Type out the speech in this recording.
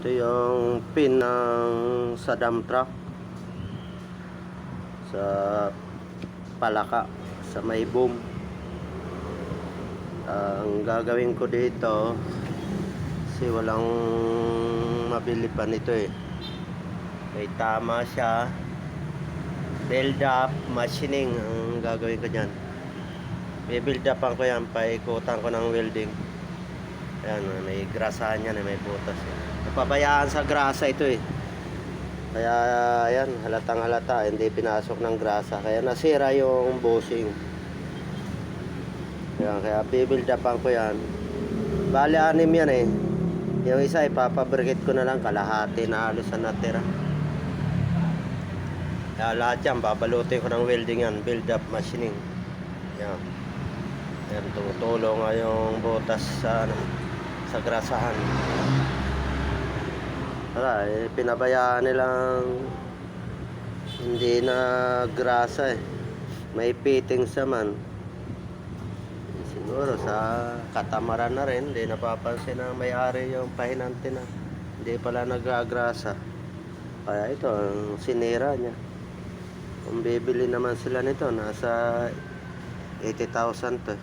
Ito yung pin ng sa dump truck sa palaka sa may boom. Ang gagawin ko dito kasi walang mabili pa nito eh. May tama siya. Build up machining ang gagawin ko dyan. Build upan ko yan, paikutan ko ng welding. Ayan, may grasahan yan, may butas. Napabayaan sa grasa ito eh. Kaya ayan, halatang halata, hindi pinasok ng grasa. Kaya nasira yung bushing. Ayan, kaya build upan ko yan. Bali 6 yan eh. Yung isa ipapabrikit ko na lang, kalahati na halos na natira. Kaya lahat yan, babalutin ko ng welding yan, build up machining. Ayan. Ayan, tumutulong nga yung butas sa grasahan. Wala, pinabayaan nilang hindi na grasa eh. May fittings naman. Siguro sa katamaran na rin, hindi napapansin ng may-ari yung pahinante na hindi pala nagagrasa. Kaya ito, ang sinira niya. Kung bibili naman sila nito, nasa 80,000 to.